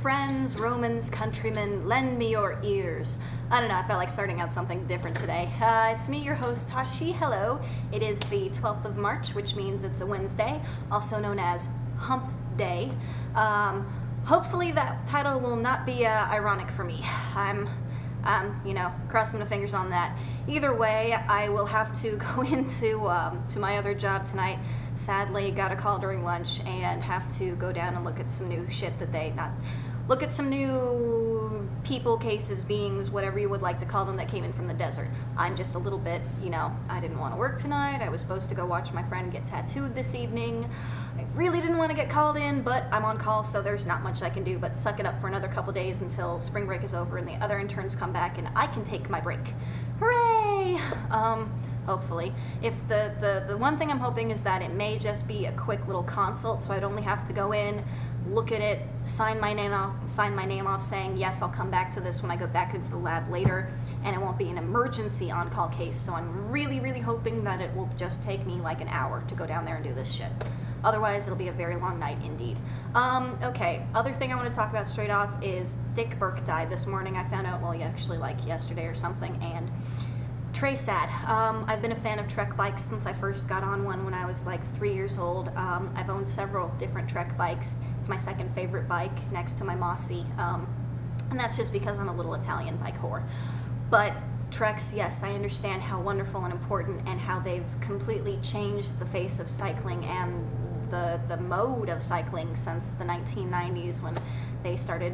friends, Romans, countrymen, lend me your ears. I don't know, I felt like starting out something different today. It's me, your host, Tashi. Hello. It is the 12th of March, which means it's a Wednesday, also known as Hump Day. Hopefully that title will not be ironic for me. I'm crossing my fingers on that. Either way, I will have to go into to my other job tonight. Sadly, got a call during lunch and have to go down and look at some new shit look at some new people, cases, beings, whatever you would like to call them, that came in from the desert. I'm just a little bit, I didn't want to work tonight. I was supposed to go watch my friend get tattooed this evening. I really didn't want to get called in, but I'm on call, so there's not much I can do but suck it up for another couple days until spring break is over and the other interns come back and I can take my break. Hooray! Hopefully. If the one thing I'm hoping is that it may just be a quick little consult, so I'd only have to go in, look at it, sign my name off saying, yes, I'll come back to this when I go back into the lab later, and it won't be an emergency on-call case, so I'm really, really hoping that it will just take me like an hour to go down there and do this shit. Otherwise, it'll be a very long night indeed. Okay, other thing I want to talk about straight off is Dick Burke died this morning. I found out, well, actually like yesterday or something, and Trey sad. I've been a fan of Trek bikes since I first got on one when I was like 3 years old. I've owned several different Trek bikes. It's my second favorite bike next to my Mossy, and that's just because I'm a little Italian bike whore. But Treks, yes, I understand how wonderful and important and how they've completely changed the face of cycling and the mode of cycling since the 1990s when they started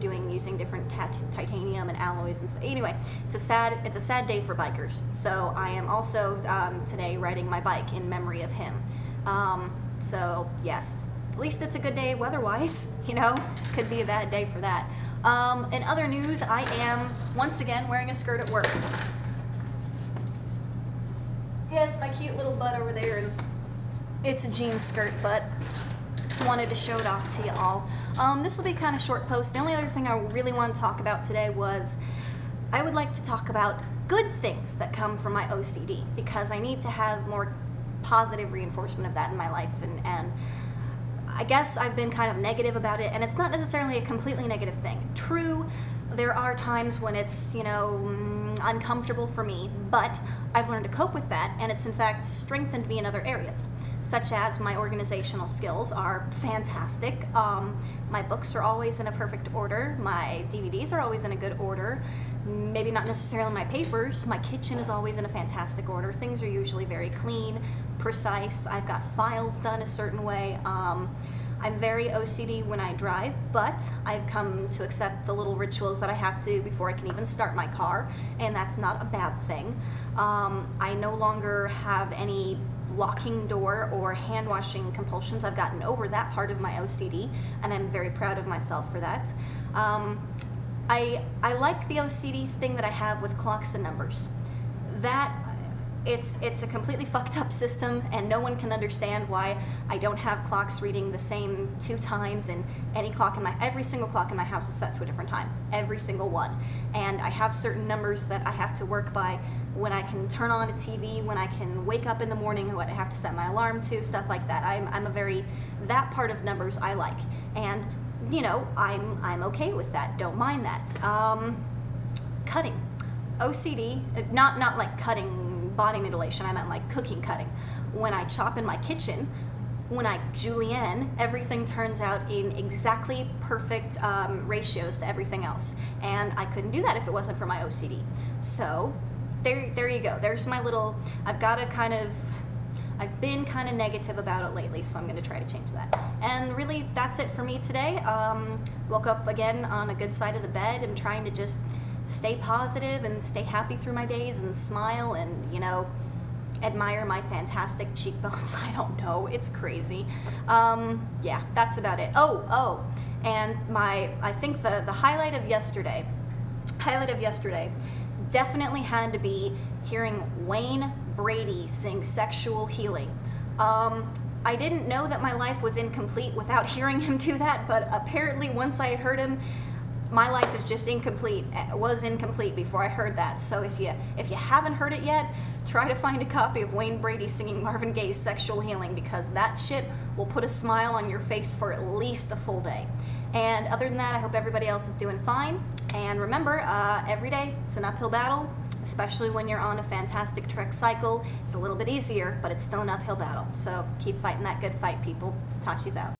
using different titanium and alloys and so. Anyway, it's a sad day for bikers. So I am also today riding my bike in memory of him. So yes, at least it's a good day weather-wise. Could be a bad day for that. In other news, I am once again wearing a skirt at work. Yes, my cute little butt over there, and it's a jean skirt, but wanted to show it off to you all. This will be kind of short post. The only other thing I really want to talk about today was I would like to talk about good things that come from my OCD, because I need to have more positive reinforcement of that in my life, and I guess I've been kind of negative about it, and it's not necessarily a completely negative thing. True, there are times when it's, uncomfortable for me, but I've learned to cope with that, and it's in fact strengthened me in other areas, such as my organizational skills are fantastic. My books are always in a perfect order. My DVDs are always in a good order. Maybe not necessarily my papers. My kitchen is always in a fantastic order. Things are usually very clean, precise. I've got files done a certain way. I'm very OCD when I drive, but I've come to accept the little rituals that I have to before I can even start my car, and that's not a bad thing. I no longer have any locking door or hand washing compulsions. I've gotten over that part of my OCD, and I'm very proud of myself for that. I like the OCD thing that I have with clocks and numbers. It's a completely fucked up system, and no one can understand why I don't have clocks reading the same 2 times, and every single clock in my house is set to a different time, every single one. And I have certain numbers that I have to work by when I can turn on a TV, when I can wake up in the morning, what I have to set my alarm to, stuff like that. That part of numbers I like, and I'm okay with that, don't mind that. Cutting. OCD, not like cutting body mutilation, I meant like cooking cutting. When I chop in my kitchen, when I julienne, everything turns out in exactly perfect ratios to everything else, and I couldn't do that if it wasn't for my OCD. So there you go. There's my little, I've been kind of negative about it lately, so I'm going to try to change that. And really, that's it for me today. Woke up again on a good side of the bed. I'm trying to just stay positive and stay happy through my days and smile and, admire my fantastic cheekbones. I don't know, it's crazy. Yeah, that's about it. Oh, and I think the highlight of yesterday definitely had to be hearing Wayne Brady sing Sexual Healing. I didn't know that my life was incomplete without hearing him do that, but apparently once I had heard him, my life is just incomplete. It was incomplete before I heard that. So if you haven't heard it yet, try to find a copy of Wayne Brady singing Marvin Gaye's Sexual Healing, because that shit will put a smile on your face for at least a full day. And other than that, I hope everybody else is doing fine. And remember, every day it's an uphill battle, especially when you're on a fantastic trek cycle. It's a little bit easier, but it's still an uphill battle. So keep fighting that good fight, people. Tashi's out.